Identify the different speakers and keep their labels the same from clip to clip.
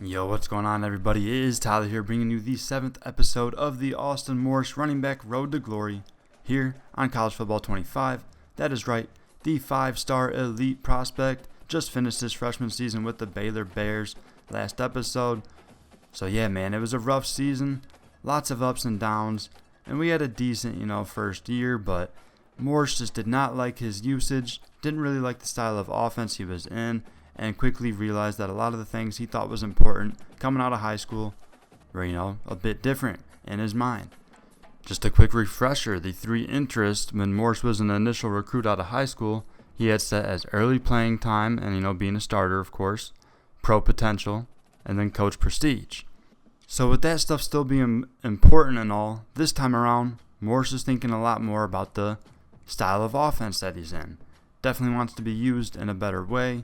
Speaker 1: Yo, what's going on, everybody? It is Tyler here, bringing you the 7th episode of the Austin Morris Running Back Road to Glory here on College Football 25. That is right, the 5-star elite prospect just finished his freshman season with the Baylor Bears last episode. So yeah, man, it was a rough season, lots of ups and downs, and we had a decent, first year, but Morris just did not like his usage, didn't really like the style of offense he was in, and quickly realized that a lot of the things he thought was important coming out of high school were, a bit different in his mind. Just a quick refresher, the three interests when Morris was an initial recruit out of high school, he had set as early playing time and, being a starter, of course, pro potential, and then coach prestige. So with that stuff still being important and all, this time around, Morris is thinking a lot more about the style of offense that he's in. Definitely wants to be used in a better way.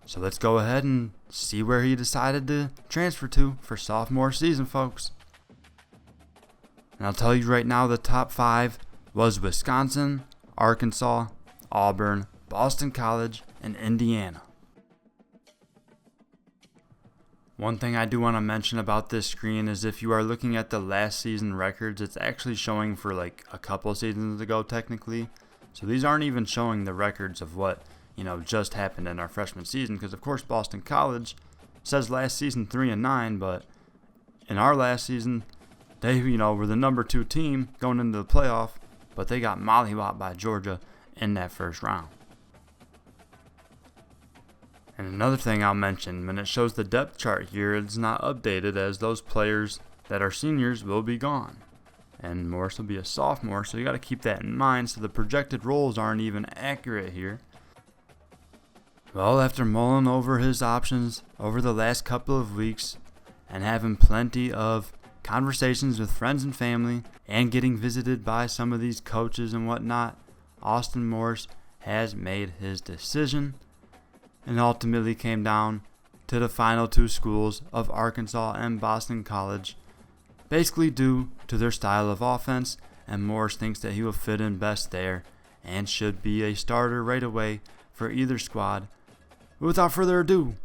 Speaker 1: So let's go ahead and see where he decided to transfer to for sophomore season, folks. And I'll tell you right now, the top 5 was Wisconsin, Arkansas, Auburn, Boston College, and Indiana. One thing I do want to mention about this screen is if you are looking at the last season records, it's actually showing for like a couple seasons ago technically. So these aren't even showing the records of what just happened in our freshman season, because of course Boston College says last season 3-9, but in our last season they were the number 2 team going into the playoff, but they got mollywopped by Georgia in that first round. And another thing I'll mention, when it shows the depth chart here, it's not updated as those players that are seniors will be gone. And Morris will be a sophomore, so you got to keep that in mind, so the projected roles aren't even accurate here. Well, after mulling over his options over the last couple of weeks and having plenty of conversations with friends and family and getting visited by some of these coaches and whatnot, Austin Morris has made his decision and ultimately came down to the final 2 schools of Arkansas and Boston College, basically due to their style of offense, and Morris thinks that he will fit in best there and should be a starter right away for either squad. Without further ado,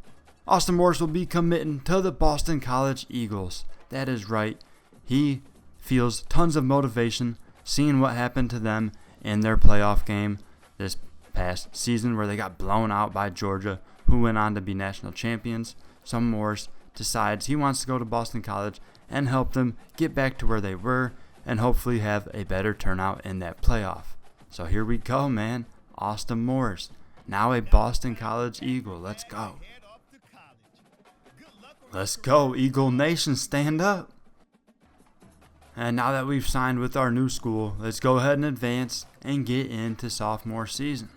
Speaker 1: Austin Morris will be committing to the Boston College Eagles. That is right. He feels tons of motivation seeing what happened to them in their playoff game this past season where they got blown out by Georgia, who went on to be national champions. So Morris decides he wants to go to Boston College and help them get back to where they were and hopefully have a better turnout in that playoff. So here we go, man. Austin Morris, now a Boston College Eagle. Let's go. Let's go, Eagle Nation, stand up. And now that we've signed with our new school, let's go ahead and advance and get into sophomore season.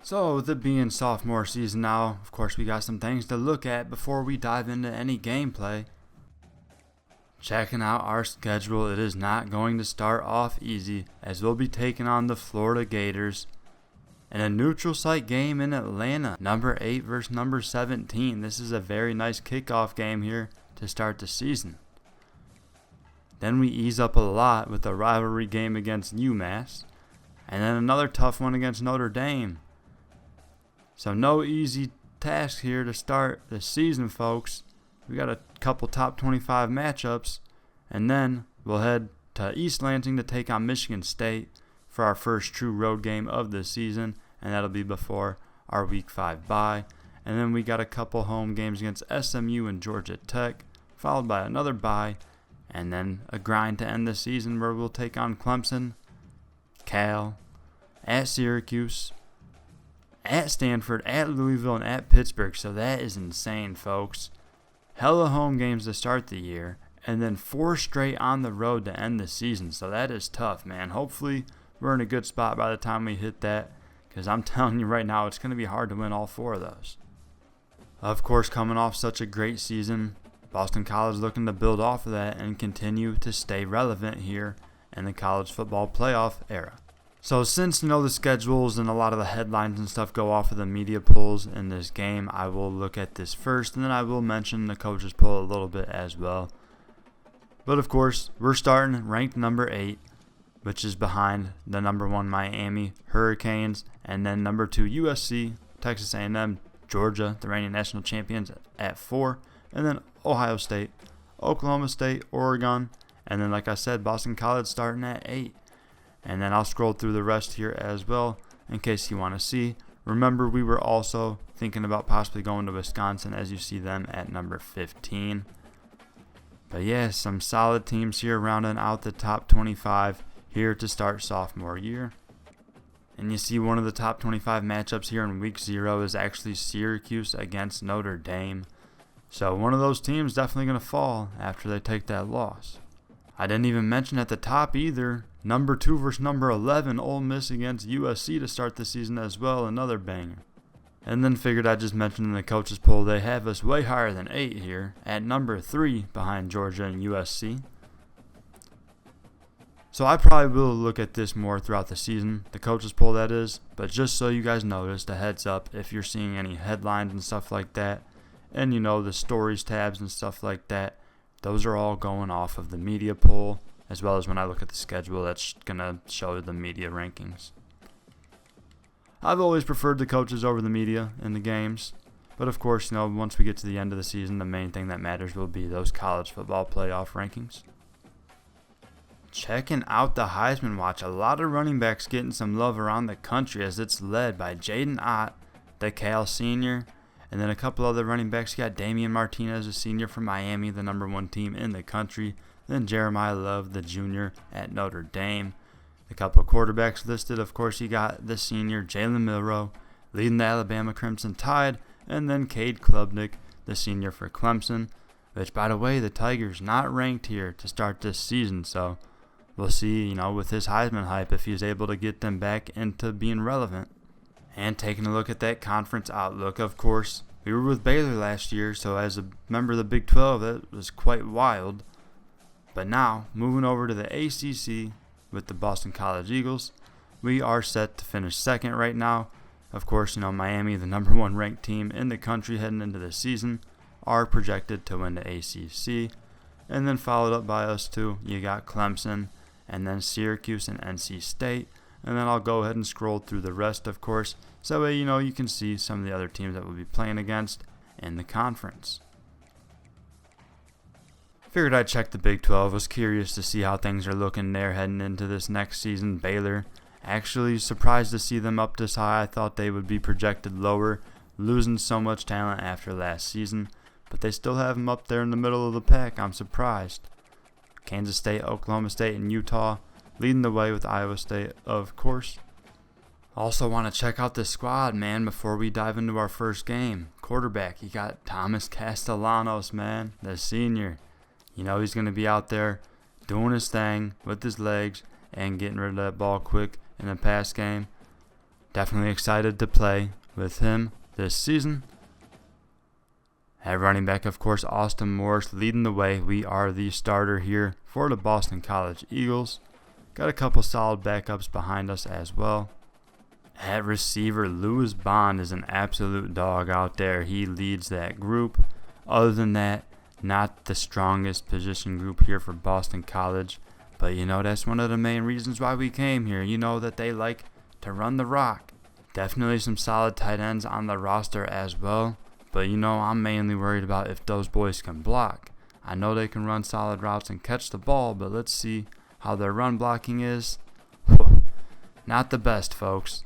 Speaker 1: So with it being sophomore season now, of course we got some things to look at before we dive into any gameplay. Checking out our schedule, it is not going to start off easy as we'll be taking on the Florida Gators in a neutral site game in Atlanta, number 8 versus number 17. This is a very nice kickoff game here to start the season. Then we ease up a lot with a rivalry game against UMass, and then another tough one against Notre Dame. So no easy task here to start the season, folks. We got a couple top 25 matchups, and then we'll head to East Lansing to take on Michigan State for our first true road game of the season, and that'll be before our Week 5 bye. And then we got a couple home games against SMU and Georgia Tech, followed by another bye, and then a grind to end the season where we'll take on Clemson, Cal, at Syracuse, at Stanford, at Louisville, and at Pittsburgh. So that is insane, folks. Hella home games to start the year, and then 4 straight on the road to end the season. So that is tough, man. Hopefully we're in a good spot by the time we hit that, because I'm telling you right now, it's going to be hard to win all 4 of those. Of course, coming off such a great season, Boston College looking to build off of that and continue to stay relevant here in the college football playoff era. So since the schedules and a lot of the headlines and stuff go off of the media polls in this game, I will look at this first, and then I will mention the coaches poll a little bit as well. But of course, we're starting ranked number 8, which is behind the number 1 Miami Hurricanes, and then number 2 USC, Texas A&M, Georgia, the reigning national champions, at 4, and then Ohio State, Oklahoma State, Oregon, and then like I said, Boston College starting at 8. And then I'll scroll through the rest here as well in case you want to see. Remember, we were also thinking about possibly going to Wisconsin, as you see them at number 15. But yeah, some solid teams here rounding out the top 25 here to start sophomore year. And you see one of the top 25 matchups here in week 0 is actually Syracuse against Notre Dame. So one of those teams definitely going to fall after they take that loss. I didn't even mention at the top either, number 2 versus number 11, Ole Miss against USC to start the season as well, another banger. And then figured I'd just mention in the coaches poll they have us way higher than 8 here, at number 3 behind Georgia and USC. So I probably will look at this more throughout the season, the coaches poll that is, but just so you guys notice, a heads up if you're seeing any headlines and stuff like that, and you know the stories tabs and stuff like that, those are all going off of the media poll, as well as when I look at the schedule, that's going to show the media rankings. I've always preferred the coaches over the media in the games, but of course, you know, once we get to the end of the season, the main thing that matters will be those college football playoff rankings. Checking out the Heisman Watch, a lot of running backs getting some love around the country as it's led by Jaden Ott, the Cal senior, and then a couple other running backs. You got Damian Martinez, a senior from Miami, the number 1 team in the country. Then Jeremiah Love, the junior at Notre Dame. A couple of quarterbacks listed. Of course, you got the senior Jalen Milroe leading the Alabama Crimson Tide. And then Cade Klubnik, the senior for Clemson. Which, by the way, the Tigers not ranked here to start this season. So we'll see, you know, with his Heisman hype, if he's able to get them back into being relevant. And taking a look at that conference outlook, of course, we were with Baylor last year, so as a member of the Big 12, that was quite wild. But now, moving over to the ACC with the Boston College Eagles, we are set to finish second right now. Of course, you know, Miami, the number 1 ranked team in the country heading into the season, are projected to win the ACC. And then followed up by us too, you got Clemson, and then Syracuse and NC State. And then I'll go ahead and scroll through the rest, of course, so that way, you know, you can see some of the other teams that we'll be playing against in the conference. Figured I'd check the Big 12. Was curious to see how things are looking there heading into this next season. Baylor, actually surprised to see them up this high. I thought they would be projected lower, losing so much talent after last season. But they still have them up there in the middle of the pack. I'm surprised. Kansas State, Oklahoma State, and Utah leading the way with Iowa State, of course. Also want to check out the squad, man, before we dive into our first game. Quarterback, you got Thomas Castellanos, man, the senior. You know he's going to be out there doing his thing with his legs and getting rid of that ball quick in the pass game. Definitely excited to play with him this season. At running back, of course, Austin Morris leading the way. We are the starter here for the Boston College Eagles. Got a couple solid backups behind us as well. At receiver, Lewis Bond is an absolute dog out there. He leads that group. Other than that, not the strongest position group here for Boston College. But you know, that's one of the main reasons why we came here. You know that they like to run the rock. Definitely some solid tight ends on the roster as well. But you know, I'm mainly worried about if those boys can block. I know they can run solid routes and catch the ball, but let's see how their run blocking is. Not the best, folks.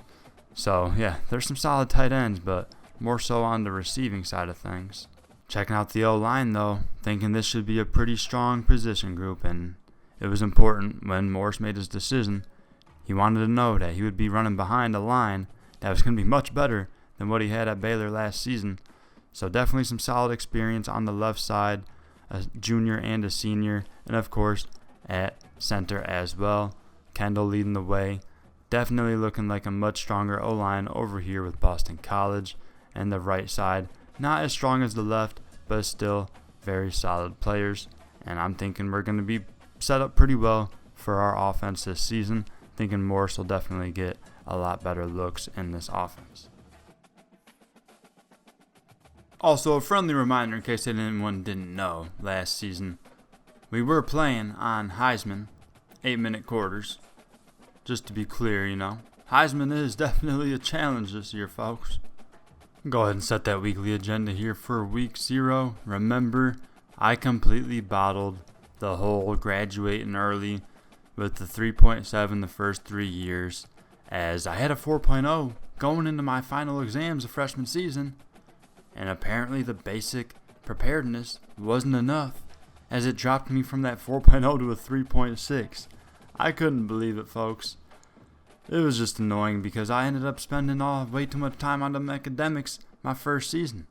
Speaker 1: So, yeah, there's some solid tight ends, but more so on the receiving side of things. Checking out the O-line, though, thinking this should be a pretty strong position group, and it was important when Morris made his decision. He wanted to know that he would be running behind a line that was going to be much better than what he had at Baylor last season. So definitely some solid experience on the left side, a junior and a senior, and of course at center as well. Kendall leading the way. Definitely looking like a much stronger O-line over here with Boston College. And the right side, not as strong as the left, but still very solid players. And I'm thinking we're going to be set up pretty well for our offense this season. Thinking Morris will definitely get a lot better looks in this offense. Also, a friendly reminder in case anyone didn't know, last season we were playing on Heisman, 8-minute quarters. Just to be clear, you know, Heisman is definitely a challenge this year, folks. Go ahead and set that weekly agenda here for week 0. Remember, I completely bottled the whole graduating early with the 3.7 the first 3 years, as I had a 4.0 going into my final exams of freshman season, and apparently the basic preparedness wasn't enough, as it dropped me from that 4.0 to a 3.6. I couldn't believe it, folks. It was just annoying because I ended up spending way too much time on them academics my first season.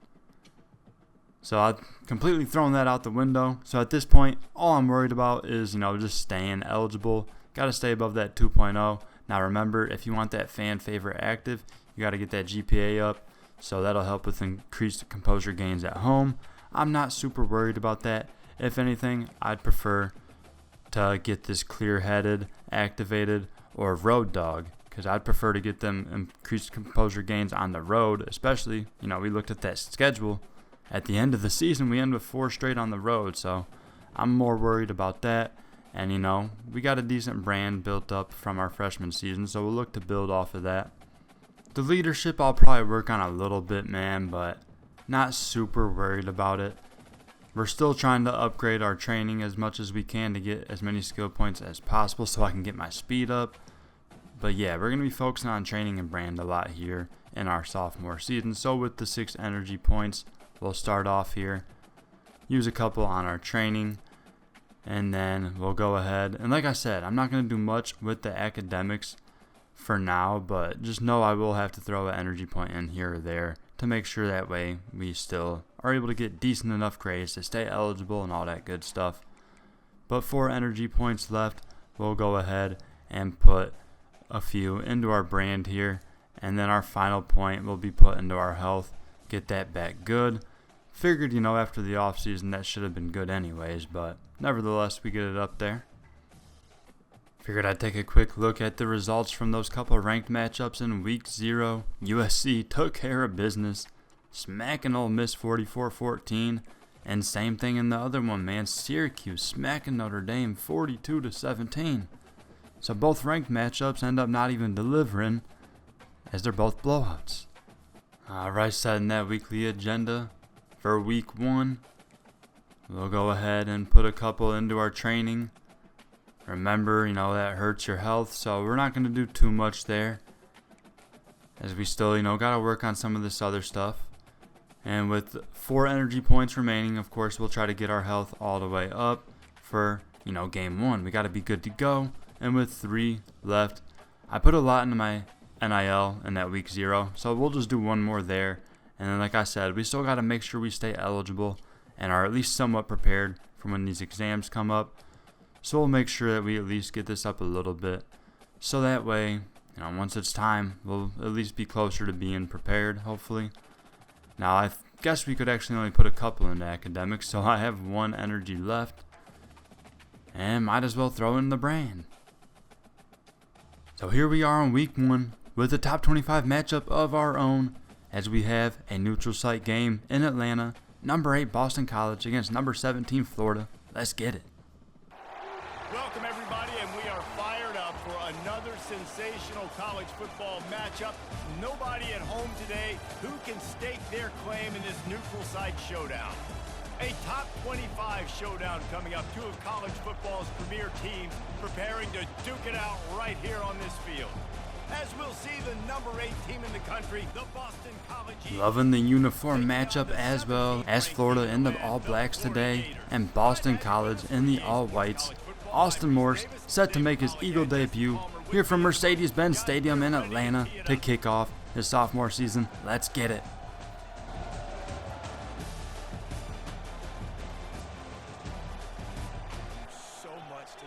Speaker 1: So I've completely thrown that out the window. So at this point, all I'm worried about is, just staying eligible. Got to stay above that 2.0. Now remember, if you want that fan favorite active, you got to get that GPA up. So that'll help with increased composure gains at home. I'm not super worried about that. If anything, I'd prefer to get this clear-headed, activated, or road dog, because I'd prefer to get them increased composure gains on the road, especially, we looked at that schedule. At the end of the season, we end with 4 straight on the road, so I'm more worried about that. And, we got a decent brand built up from our freshman season, so we'll look to build off of that. The leadership I'll probably work on a little bit, man, but not super worried about it. We're still trying to upgrade our training as much as we can to get as many skill points as possible so I can get my speed up. But yeah, we're going to be focusing on training and brand a lot here in our sophomore season. So with the 6 energy points, we'll start off here, use a couple on our training, and then we'll go ahead. And like I said, I'm not going to do much with the academics for now, but just know I will have to throw an energy point in here or there to make sure that way we still are able to get decent enough grades to stay eligible and all that good stuff. But 4 energy points left, we'll go ahead and put a few into our brand here, and then our final point will be put into our health. Get that back good. Figured, after the off season that should have been good anyways, but nevertheless we get it up there. Figured I'd take a quick look at the results from those couple ranked matchups in week 0. USC took care of business, smacking Ole Miss 44-14, and same thing in the other one, man. Syracuse smacking Notre Dame 42-17. So both ranked matchups end up not even delivering, as they're both blowouts. Alright, setting that weekly agenda for week 1. We'll go ahead and put a couple into our training. Remember, that hurts your health, so we're not going to do too much there, as we still, got to work on some of this other stuff. And with 4 energy points remaining, of course, we'll try to get our health all the way up for, game 1. We got to be good to go. And with 3 left, I put a lot into my NIL in that week 0, so we'll just do 1 more there. And then, like I said, we still got to make sure we stay eligible and are at least somewhat prepared for when these exams come up. So we'll make sure that we at least get this up a little bit, so that way, once it's time, we'll at least be closer to being prepared, hopefully. Now, I guess we could actually only put a couple into academics, so I have 1 energy left, and might as well throw in the brand. So here we are on week 1 with a top 25 matchup of our own, as we have a neutral site game in Atlanta, number 8 Boston College against number 17 Florida. Let's get it.
Speaker 2: Welcome everybody, and we are fired up for another sensational college football matchup. Nobody at home today who can stake their claim in this neutral site showdown. A top 25 showdown coming up. 2 of college football's premier teams preparing to duke it out right here on this field. As we'll see the number 8 team in the country, the Boston College Eagles.
Speaker 1: Loving the uniform matchup as well, as Florida in the All Blacks today and Boston College in the All Whites. Austin Morse set to make his Eagle debut here from Mercedes-Benz Stadium in Atlanta to kick off his sophomore season. Let's get it.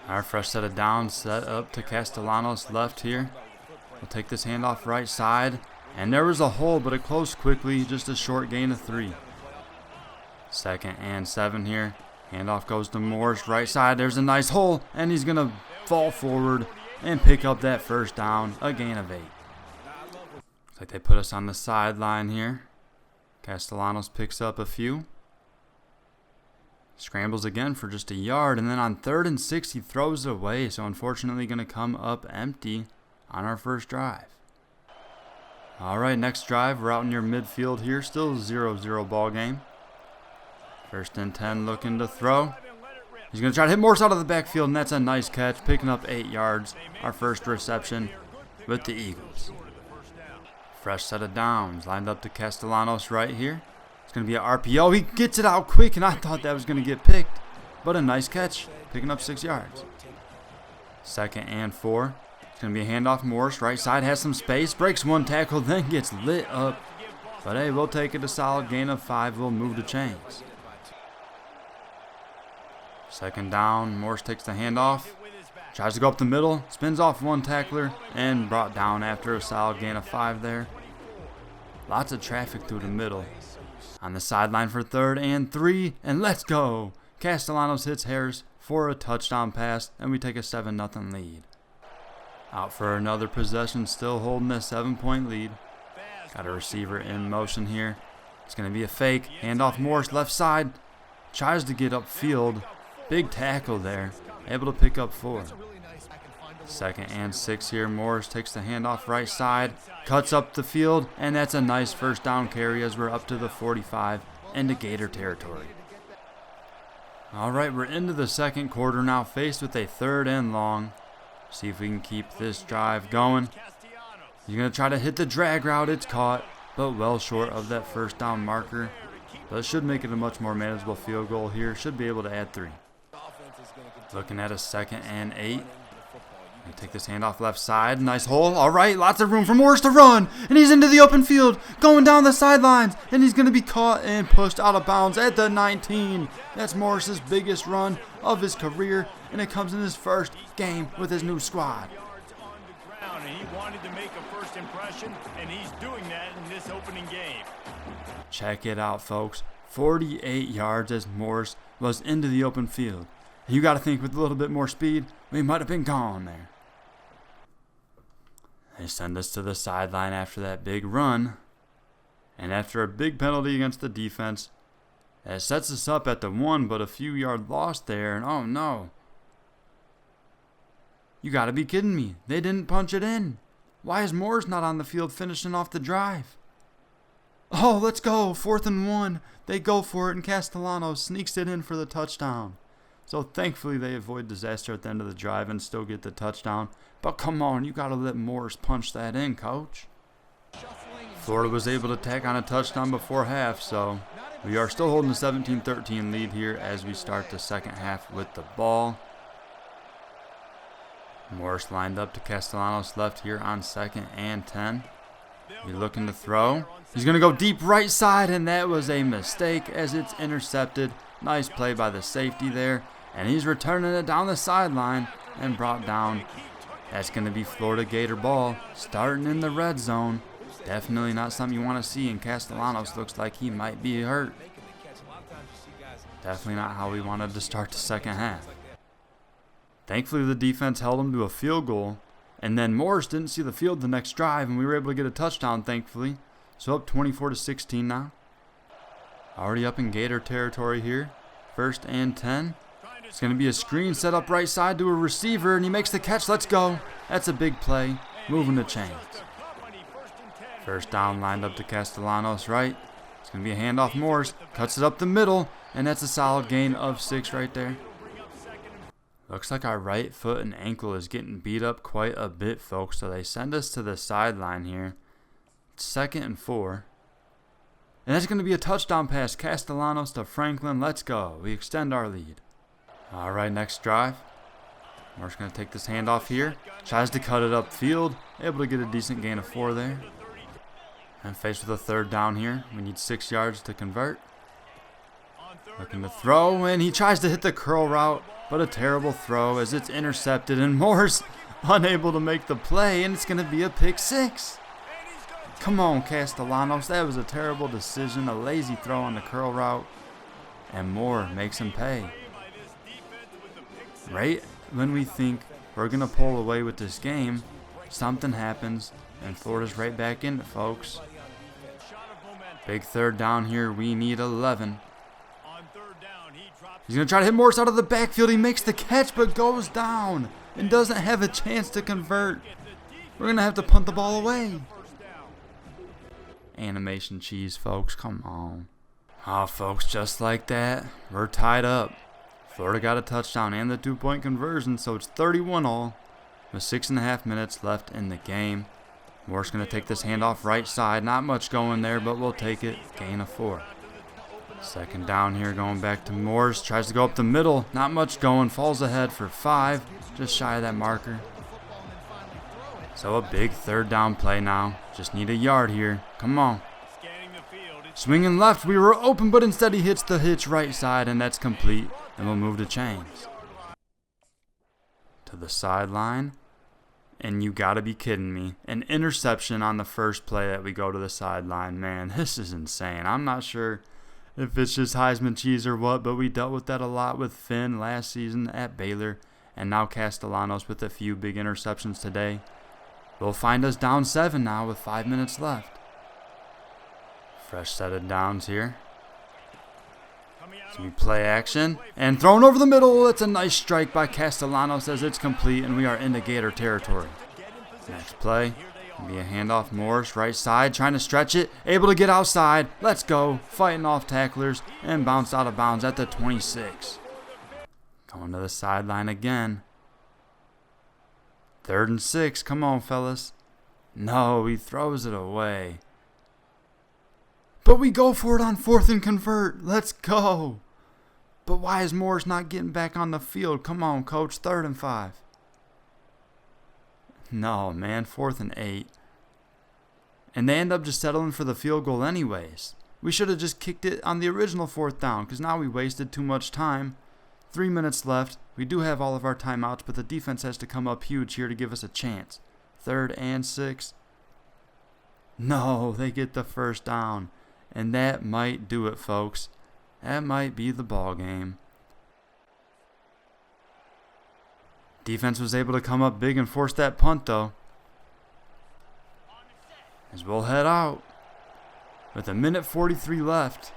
Speaker 1: Our fresh set of downs set up to Castellanos left here. We'll take this handoff right side, and there was a hole, but it closed quickly, just a short gain of 3. 2nd and 7 here. Handoff goes to Morris, right side. There's a nice hole, and he's going to fall forward and pick up that first down, a gain of 8. Looks like they put us on the sideline here. Castellanos picks up a few. Scrambles again for just a yard, and then on 3rd and 6, he throws it away, so unfortunately going to come up empty on our first drive. All right, next drive. We're out near midfield here. Still 0-0 ball game. 1st and 10, looking to throw. He's going to try to hit Morse out of the backfield, and that's a nice catch, picking up 8 yards. Our first reception with the Eagles. Fresh set of downs, lined up to Castellanos right here. It's going to be an RPO. He gets it out quick, and I thought that was going to get picked. But a nice catch, picking up 6 yards. 2nd and 4. It's going to be a handoff. Morse, right side, has some space. Breaks 1 tackle, then gets lit up. But hey, we'll take it a solid gain of 5. We'll move the chains. 2nd down. Morse takes the handoff. Tries to go up the middle. Spins off 1 tackler and brought down after a solid gain of 5 there. Lots of traffic through the middle. On the sideline for 3rd and 3. And let's go. Castellanos hits Harris for a touchdown pass. And we take a 7-0 lead. Out for another possession. Still holding a 7-point lead. Got a receiver in motion here. It's going to be a fake. Handoff Morse left side. Tries to get upfield. Big tackle there. Able to pick up 4. 2nd and 6 here. Morris takes the handoff right side. Cuts up the field. And that's a nice 1st down carry as we're up to the 45 into Gator territory. All right, we're into the 2nd quarter now, faced with a 3rd and long. See if we can keep this drive going. He's going to try to hit the drag route. It's caught, but well short of that 1st down marker. But it should make it a much more manageable field goal here. Should be able to add 3. Looking at a 2nd and 8. Gonna take this handoff left side. Nice hole. All right, lots of room for Morris to run. And he's into the open field, going down the sidelines. And he's going to be caught and pushed out of bounds at the 19. That's Morris's biggest run of his career. And it comes in his 1st game with his new squad.
Speaker 2: He wanted to make a 1st impression, and he's doing that in this opening game.
Speaker 1: Check it out, folks. 48 yards as Morris was into the open field. You got to think with a little bit more speed, we might have been gone there. They send us to the sideline after that big run. And after a big penalty against the defense, that sets us up at the 1, but a few yard loss there. And oh no. You got to be kidding me. They didn't punch it in. Why is Morris not on the field finishing off the drive? Oh, let's go. 4th and 1. They go for it, and Castellanos sneaks it in for the touchdown. So thankfully they avoid disaster at the end of the drive and still get the touchdown. But come on, you got to let Morris punch that in, coach. Florida was able to tack on a touchdown before half, so we are still holding a 17-13 lead here as we start the 2nd half with the ball. Morris lined up to Castellanos left here on 2nd and 10. He's looking to throw. He's going to go deep right side, and that was a mistake as it's intercepted. Nice play by the safety there. And he's returning it down the sideline and brought down. That's going to be Florida Gator ball starting in the red zone. Definitely not something you want to see, and Castellanos looks like he might be hurt. Definitely not how we wanted to start the 2nd half. Thankfully, the defense held him to a field goal. And then Morris didn't see the field the next drive, and we were able to get a touchdown, thankfully. So up 24-16 now. Already up in Gator territory here. 1st and 10. It's going to be a screen set up right side to a receiver, and he makes the catch. Let's go. That's a big play. Moving the chains. 1st down lined up to Castellanos right. It's going to be a handoff. Morris cuts it up the middle, and that's a solid gain of 6 right there. Looks like our right foot and ankle is getting beat up quite a bit, folks. So they send us to the sideline here. 2nd and 4. And that's going to be a touchdown pass. Castellanos to Franklin. Let's go. We extend our lead. All right, next drive. Morris going to take this handoff here. Tries to cut it upfield. Able to get a decent gain of 4 there. And faced with a 3rd down here. We need 6 yards to convert. Looking to throw, and he tries to hit the curl route. But a terrible throw as it's intercepted. And Morris unable to make the play. And it's going to be a pick 6. Come on, Castellanos. That was a terrible decision. A lazy throw on the curl route. And Moore makes him pay. Right when we think we're going to pull away with this game, something happens, and Florida's right back in it, folks. Big 3rd down here. We need 11. He's going to try to hit Morris out of the backfield. He makes the catch, but goes down and doesn't have a chance to convert. We're going to have to punt the ball away. animation cheese, folks. Come on. Oh, folks, just like that, we're tied up. Florida got a touchdown and the 2-point conversion, so it's 31-all with 6.5 minutes left in the game. Moore's going to take this handoff right side. Not much going there, but we'll take it. Gain of 4. Second down here, going back to Moore's. Tries to go up the middle. Not much going. Falls ahead for 5. Just shy of that marker. So a big third down play now. Just need a yard here. Come on. Swinging left. We were open, but instead he hits the hitch right side, and that's complete. And we'll move to chains. To the sideline. And you gotta be kidding me. An interception on the first play that we go to the sideline. Man, this is insane. I'm not sure if it's just Heisman cheese or what, but we dealt with that a lot with Finn last season at Baylor. And now Castellanos with a few big interceptions today. They'll find us down 7 now with 5 minutes left. Fresh set of downs here. So we play action. And thrown over the middle. It's a nice strike by Castellanos as it's complete, and we are into Gator territory. Next play. Be a handoff. Morris, right side, trying to stretch it. Able to get outside. Let's go. Fighting off tacklers and bounced out of bounds at the 26. Going to the sideline again. 3rd and 6. Come on, fellas. No, he throws it away. But we go for it on 4th and convert. Let's go. But why is Morris not getting back on the field? Come on, coach. 3rd and 5. No, man. 4th and 8. And they end up just settling for the field goal anyways. We should have just kicked it on the original 4th down because now we wasted too much time. 3 minutes left. We do have all of our timeouts, but the defense has to come up huge here to give us a chance. 3rd and 6. No, they get the first down. And that might do it, folks. That might be the ball game. Defense was able to come up big and force that punt, though. As we'll head out. With 1:43 left.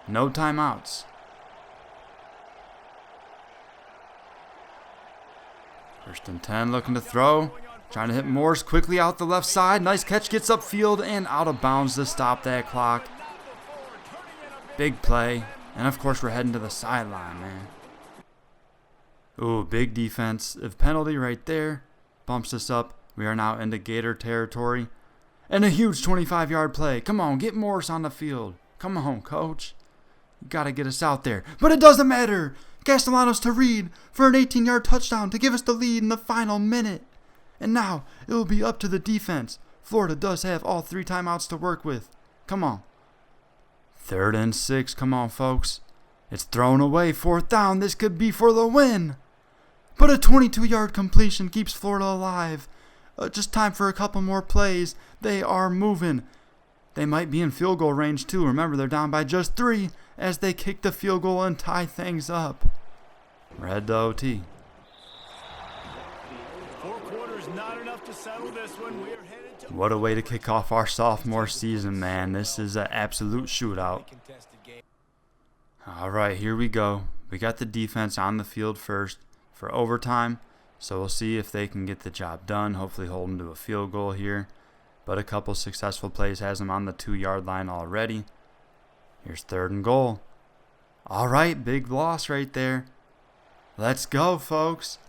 Speaker 1: No timeouts. First and 10, looking to throw. Trying to hit Morris quickly out the left side. Nice catch, gets upfield and out of bounds to stop that clock. Big play. And of course we're heading to the sideline, man. Ooh, big defensive penalty right there. Bumps us up. We are now into Gator territory. And a huge 25-yard play. Come on, get Morris on the field. Come on, coach. You got to get us out there. But it doesn't matter. Castellanos to Reed for an 18-yard touchdown to give us the lead in the final minute. And now it will be up to the defense. Florida does have all 3 timeouts to work with. Come on. 3rd and 6. Come on, folks. It's thrown away. 4th down. This could be for the win. But a 22-yard completion keeps Florida alive. Just time for a couple more plays. They are moving. They might be in field goal range too. Remember, they're down by just 3 as they kick the field goal and tie things up. We're headed to OT.
Speaker 2: 4 quarters not enough to settle this one. We are headed to
Speaker 1: What a way to kick off our sophomore season, man. This is an absolute shootout. All right, here we go. We got the defense on the field first for overtime, so we'll see if they can get the job done. Hopefully hold them to a field goal here. But a couple successful plays has them on the 2-yard line already. Here's 3rd and goal. All right, big loss right there. Let's go, folks.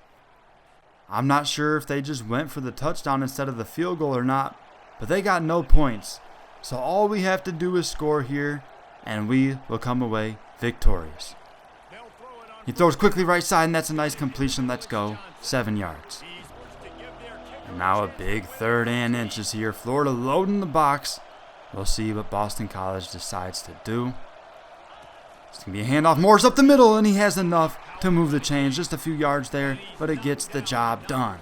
Speaker 1: I'm not sure if they just went for the touchdown instead of the field goal or not, but they got no points. So all we have to do is score here, and we will come away victorious. He throws quickly right side, and that's a nice completion. Let's go. 7 yards. And now a big 3rd and inches here. Florida loading the box. We'll see what Boston College decides to do. It's going to be a handoff. Moore's up the middle, and he has enough to move the chains. Just a few yards there, but it gets the job done.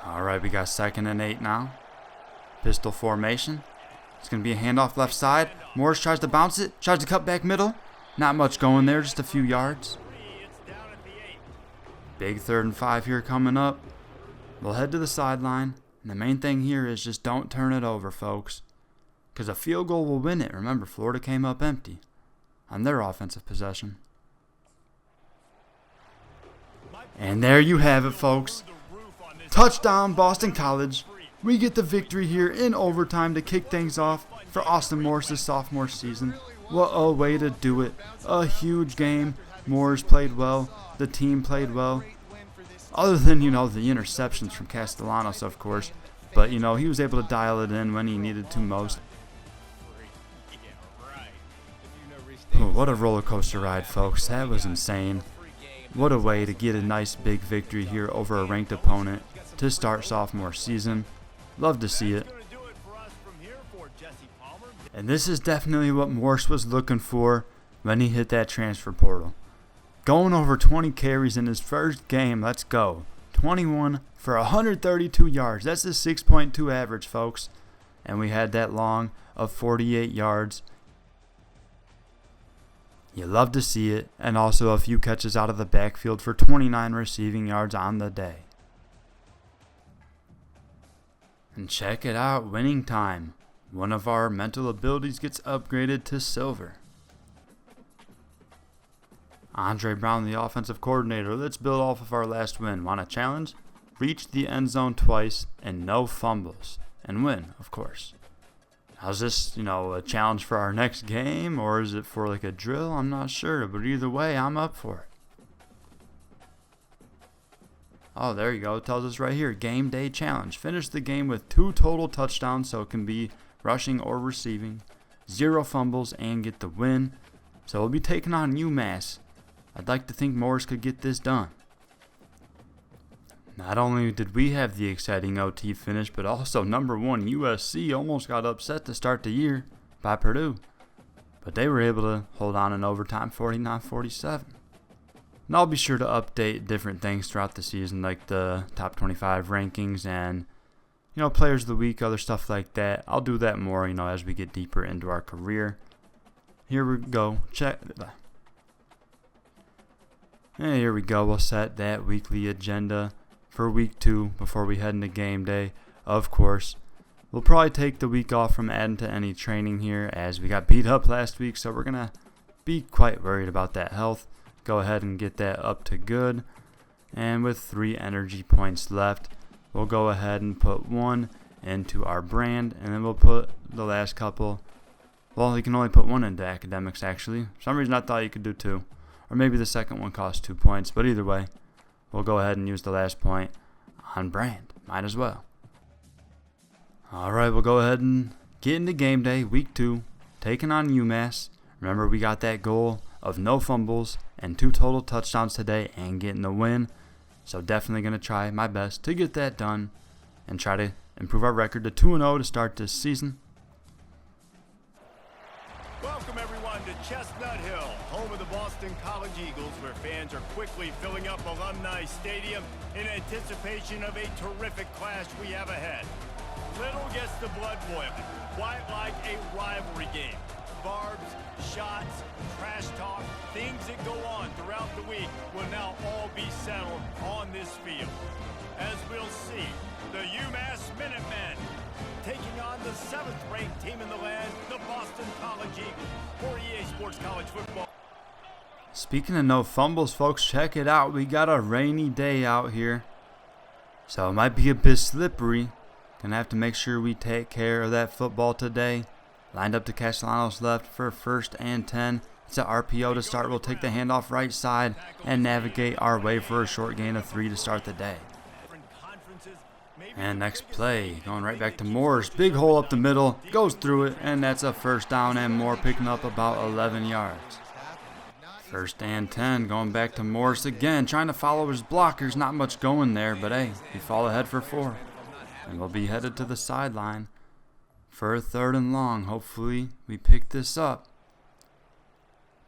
Speaker 1: All right, we got 2nd and 8 now. Pistol formation. It's going to be a handoff left side. Morris tries to bounce it. Tries to cut back middle. Not much going there, just a few yards. Big 3rd and 5 here coming up. We'll head to the sideline. And the main thing here is just don't turn it over, folks. Because a field goal will win it. Remember, Florida came up empty on their offensive possession. And there you have it, folks. Touchdown, Boston College. We get the victory here in overtime to kick things off for Austin Morris' sophomore season. What a way to do it. A huge game. Morris played well. The team played well. Other than, the interceptions from Castellanos, of course. But, he was able to dial it in when he needed to most. Oh, what a roller coaster ride, folks. That was insane. What a way to get a nice big victory here over a ranked opponent to start sophomore season. Love to see it. And this is definitely what Morse was looking for when he hit that transfer portal. Going over 20 carries in his first game. Let's go. 21 for 132 yards. That's a 6.2 average, folks. And we had that long of 48 yards. You love to see it. And also a few catches out of the backfield for 29 receiving yards on the day. And check it out, winning time. One of our mental abilities gets upgraded to silver. Andre Brown, the offensive coordinator. Let's build off of our last win. Want a challenge? Reach the end zone twice and no fumbles. And win, of course. How's this, a challenge for our next game? Or is it for like a drill? I'm not sure. But either way, I'm up for it. Oh, there you go. It tells us right here, game day challenge. Finish the game with 2 total touchdowns, so it can be rushing or receiving. 0 fumbles and get the win. So we'll be taking on UMass. I'd like to think Morris could get this done. Not only did we have the exciting OT finish, but also number 1 USC almost got upset to start the year by Purdue. But they were able to hold on in overtime 49-47. And I'll be sure to update different things throughout the season, like the top 25 rankings and, players of the week, other stuff like that. I'll do that more, as we get deeper into our career. Here we go. And here we go. We'll set that weekly agenda for week 2 before we head into game day. Of course, we'll probably take the week off from adding to any training here as we got beat up last week, so we're going to be quite worried about that health. Go ahead and get that up to good. And with 3 energy points left, we'll go ahead and put 1 into our brand, and then we'll put the last couple. Well, you can only put 1 into academics, actually. For some reason, I thought you could do 2. Or maybe the second one costs 2 points. But either way, we'll go ahead and use the last point on brand. Might as well. Alright, we'll go ahead and get into game day, week 2. Taking on UMass. Remember, we got that goal of no fumbles and 2 total touchdowns today and getting the win. So definitely going to try my best to get that done and try to improve our record to 2-0 to start this season.
Speaker 2: Welcome everyone to Chestnut Hill, home of the Boston College Eagles, where fans are quickly filling up Alumni Stadium in anticipation of a terrific clash we have ahead. Little gets the blood boiling, quite like a rivalry game. Barbs, shots, trash talk, things that go on throughout the week will now all be settled on this field. As we'll see, the UMass Minutemen taking on the 7th-ranked team in the land, the Boston College Eagles, for EA Sports College Football.
Speaker 1: Speaking of no fumbles, folks, check it out. We got a rainy day out here, so it might be a bit slippery. Gonna have to make sure we take care of that football today. Lined up to Castellanos left for 1st and 10. It's an RPO to start. We'll take the handoff right side and navigate our way for a short gain of 3 to start the day. And next play, going right back to Morris. Big hole up the middle, goes through it, and that's a 1st down and more, picking up about 11 yards. 1st and 10, going back to Morris again, trying to follow his blockers. Not much going there, but hey, he fall ahead for 4. And we'll be headed to the sideline for a 3rd and long. Hopefully we pick this up.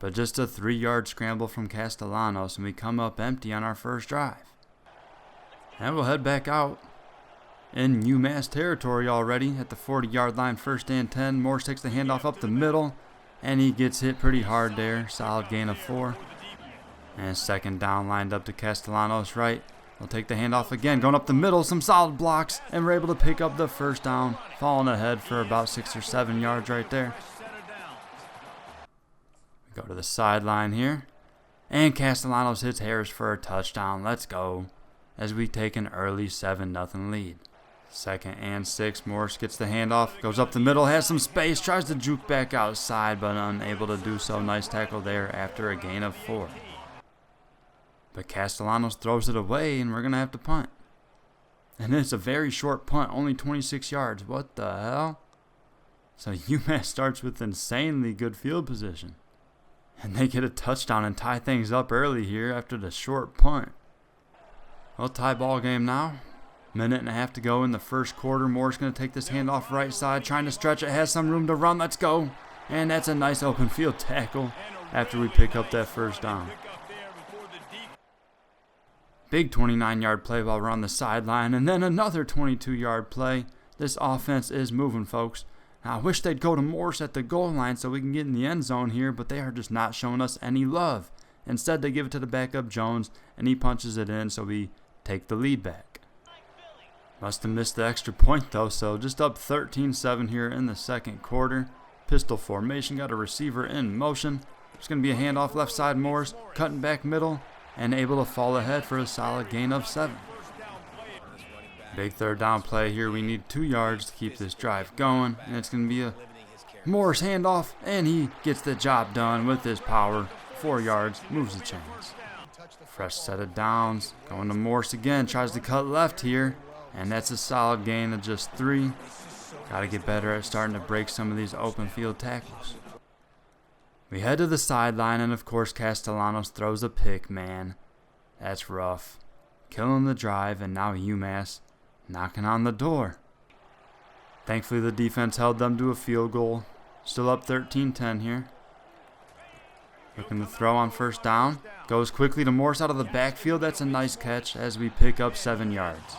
Speaker 1: But just a 3-yard scramble from Castellanos, and we come up empty on our first drive. And we'll head back out in UMass territory already at the 40-yard line, 1st and 10. Morris takes the handoff up the middle, and he gets hit pretty hard there. Solid gain of 4. And 2nd down, lined up to Castellanos right. We'll take the handoff again, going up the middle, some solid blocks, and we're able to pick up the 1st down, falling ahead for about 6 or 7 yards right there. We go to the sideline here, and Castellanos hits Harris for a touchdown. Let's go, as we take an early 7-0 lead. 2nd and 6. Morris gets the handoff, goes up the middle, has some space, tries to juke back outside, but unable to do so. Nice tackle there after a gain of 4. But Castellanos throws it away, and we're going to have to punt. And it's a very short punt, only 26 yards. What the hell? So UMass starts with insanely good field position. And they get a touchdown and tie things up early here after the short punt. Well, tie ball game now. Minute and a half to go in the first quarter. Moore's going to take this handoff right side, trying to stretch it, has some room to run. Let's go. And that's a nice open field tackle after we pick up that first down. Big 29-yard play while we're on the sideline, and then another 22-yard play. This offense is moving, folks. Now, I wish they'd go to Morse at the goal line so we can get in the end zone here, but they are just not showing us any love. Instead, they give it to the backup Jones, and he punches it in, so we take the lead back. Must have missed the extra point, though, so just up 13-7 here in the second quarter. Pistol formation, got a receiver in motion. It's going to be a handoff left side, Morse, cutting back middle, and able to fall ahead for a solid gain of 7. Big third down play here. We need 2 yards to keep this drive going, and it's going to be a Morris handoff, and he gets the job done with his power. 4 yards, moves the chains. Fresh set of downs, going to Morris again, tries to cut left here, and that's a solid gain of just 3. Got to get better at starting to break some of these open field tackles. We head to the sideline, and of course Castellanos throws a pick, man. That's rough. Killing the drive, and now UMass knocking on the door. Thankfully the defense held them to a field goal. Still up 13-10 here. Looking to throw on first down. Goes quickly to Morse out of the backfield. That's a nice catch as we pick up 7 yards.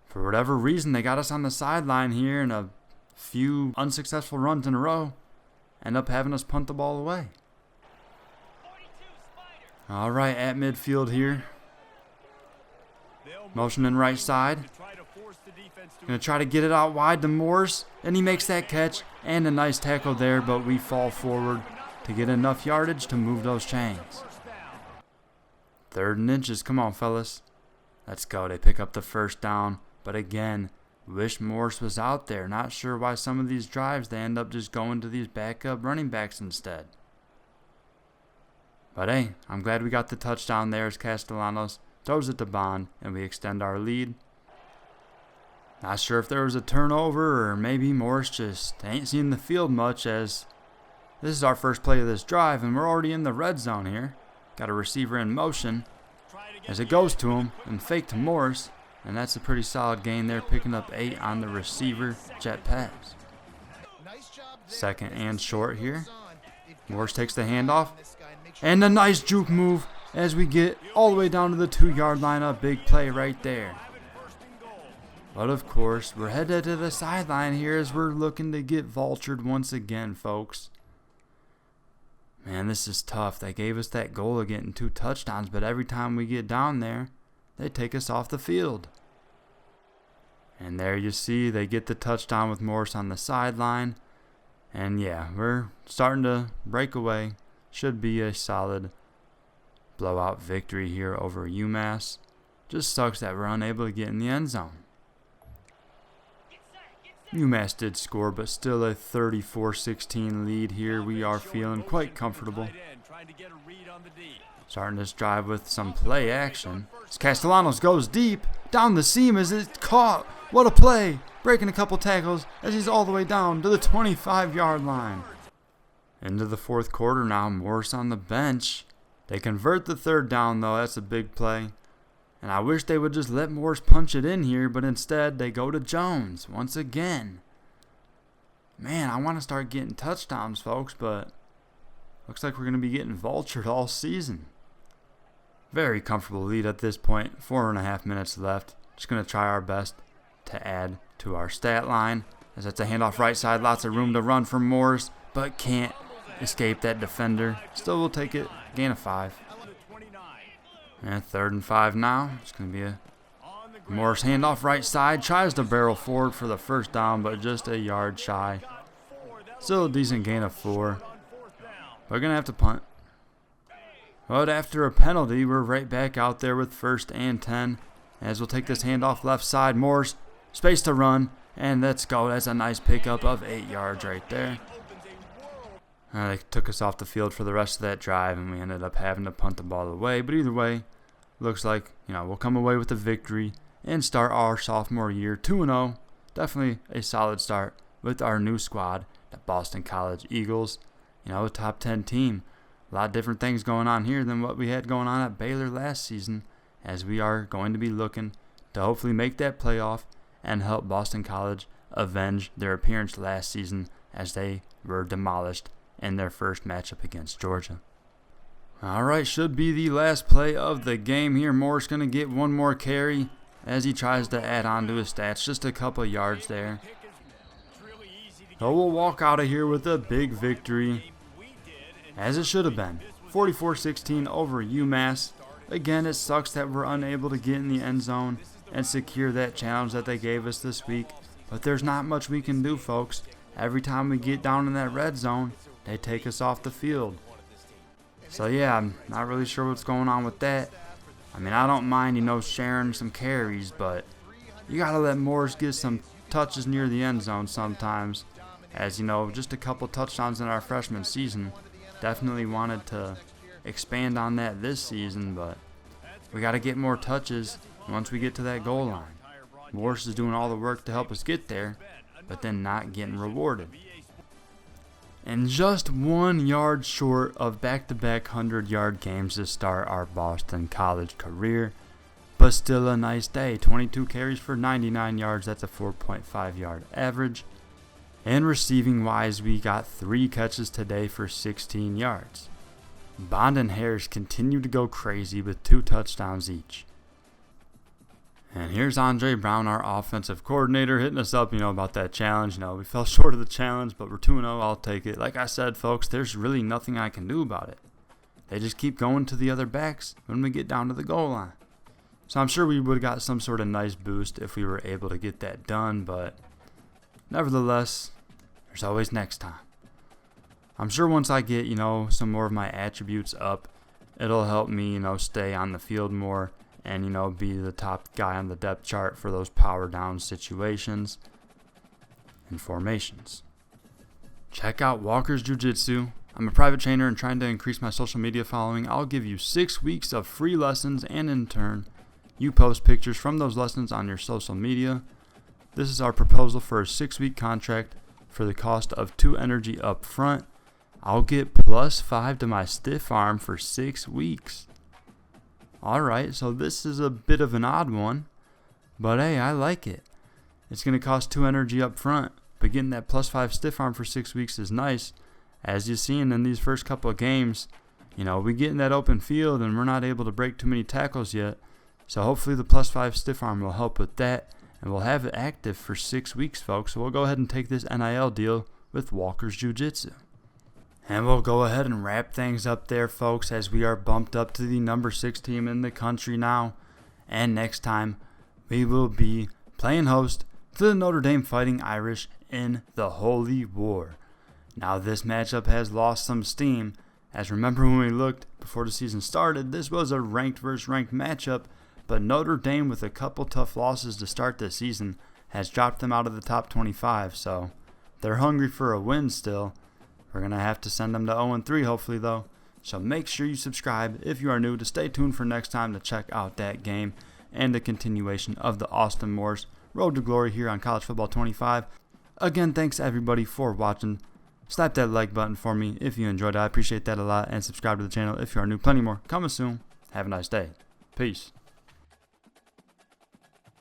Speaker 1: For whatever reason, they got us on the sideline here, and a few unsuccessful runs in a row end up having us punt the ball away. All right, at midfield here. Motion in right side. Going to try to get it out wide to Morse, and he makes that catch, and a nice tackle there, but we fall forward to get enough yardage to move those chains. 3rd and inches. Come on, fellas. Let's go. They pick up the first down, but again, wish Morse was out there. Not sure why some of these drives they end up just going to these backup running backs instead. But hey, I'm glad we got the touchdown there as Castellanos throws it to Bond, and we extend our lead. Not sure if there was a turnover, or maybe Morris just ain't seen the field much, as this is our first play of this drive, and we're already in the red zone here. Got a receiver in motion as it goes to him, and fake to Morris, and that's a pretty solid gain there, picking up 8 on the receiver jet pass. 2nd and short here. Morris takes the handoff, and a nice juke move as we get all the way down to the 2-yard line. A big play right there. But of course, we're headed to the sideline here as we're looking to get vultured once again, folks. Man, this is tough. They gave us that goal of getting 2 touchdowns, but every time we get down there, they take us off the field. And there you see, they get the touchdown with Morris on the sideline. And yeah, we're starting to break away. Should be a solid blowout victory here over UMass. Just sucks that we're unable to get in the end zone. UMass did score, but still a 34-16 lead here. We are feeling quite comfortable. Starting this drive with some play action. As Castellanos goes deep, down the seam as it's caught. What a play! Breaking a couple tackles as he's all the way down to the 25-yard line. Into the fourth quarter now, Morris on the bench. They convert the 3rd down though, that's a big play. And I wish they would just let Morris punch it in here, but instead they go to Jones once again. Man, I want to start getting touchdowns, folks, but looks like we're going to be getting vultured all season. Very comfortable lead at this point. 4.5 minutes left. Just going to try our best to add to our stat line, as that's a handoff right side. Lots of room to run for Morris, but can't escape that defender. Still will take it. Gain of 5. And 3rd and 5 now. It's going to be a Morris handoff right side. Tries to barrel forward for the first down, but just a yard shy. Still a decent gain of 4. We're going to have to punt. But after a penalty, we're right back out there with 1st and 10. As we'll take this handoff left side. Morris, space to run. And let's go. That's a nice pickup of 8 yards right there. They took us off the field for the rest of that drive, and we ended up having to punt the ball away. But either way, looks like, we'll come away with a victory and start our sophomore year 2-0. Definitely a solid start with our new squad, the Boston College Eagles. A top 10 team. A lot of different things going on here than what we had going on at Baylor last season, as we are going to be looking to hopefully make that playoff and help Boston College avenge their appearance last season as they were demolished in their first matchup against Georgia. Alright, should be the last play of the game here. Moore's going to get one more carry as he tries to add on to his stats. Just a couple yards there. So we'll walk out of here with a big victory, as it should have been. 44-16 over UMass. Again, it sucks that we're unable to get in the end zone and secure that challenge that they gave us this week. But there's not much we can do, folks. Every time we get down in that red zone, they take us off the field. So yeah, I'm not really sure what's going on with that. I don't mind, sharing some carries, but you got to let Morris get some touches near the end zone sometimes. As just a couple touchdowns in our freshman season. Definitely wanted to expand on that this season, but we got to get more touches once we get to that goal line. Morris is doing all the work to help us get there, but then not getting rewarded. And just 1 yard short of back-to-back 100-yard games to start our Boston College career, but still a nice day. 22 carries for 99 yards, that's a 4.5 yard average. And receiving-wise, we got 3 catches today for 16 yards. Bond and Harris continue to go crazy with 2 touchdowns each. And here's Andre Brown, our offensive coordinator, hitting us up, about that challenge. We fell short of the challenge, but we're 2-0. I'll take it. Like I said, folks, there's really nothing I can do about it. They just keep going to the other backs when we get down to the goal line. So I'm sure we would have got some sort of nice boost if we were able to get that done, but nevertheless, there's always next time. I'm sure once I get, some more of my attributes up, it'll help me, stay on the field more and, be the top guy on the depth chart for those power down situations and formations. Check out Walker's Jiu-Jitsu. I'm a private trainer and trying to increase my social media following. I'll give you 6 weeks of free lessons, and in turn, you post pictures from those lessons on your social media. This is our proposal for a 6-week contract for the cost of 2 energy up front. I'll get +5 to my stiff arm for 6 weeks. Alright, so this is a bit of an odd one, but hey, I like it. It's going to cost 2 energy up front, but getting that +5 stiff arm for 6 weeks is nice. As you've seen in these first couple of games, we get in that open field and we're not able to break too many tackles yet. So hopefully the +5 stiff arm will help with that, and we'll have it active for 6 weeks, folks. So we'll go ahead and take this NIL deal with Walker's Jiu-Jitsu. And we'll go ahead and wrap things up there, folks, as we are bumped up to the number 6 team in the country now. And next time, we will be playing host to the Notre Dame Fighting Irish in the Holy War. Now, this matchup has lost some steam, as remember when we looked before the season started, this was a ranked versus ranked matchup, but Notre Dame, with a couple tough losses to start this season, has dropped them out of the top 25, so they're hungry for a win still. We're going to have to send them to 0-3 hopefully though. So make sure you subscribe if you are new to stay tuned for next time to check out that game and the continuation of the Austin Moors Road to Glory here on College Football 25. Again, thanks everybody for watching. Slap that like button for me if you enjoyed it. I appreciate that a lot. And subscribe to the channel if you are new. Plenty more coming soon. Have a nice day. Peace.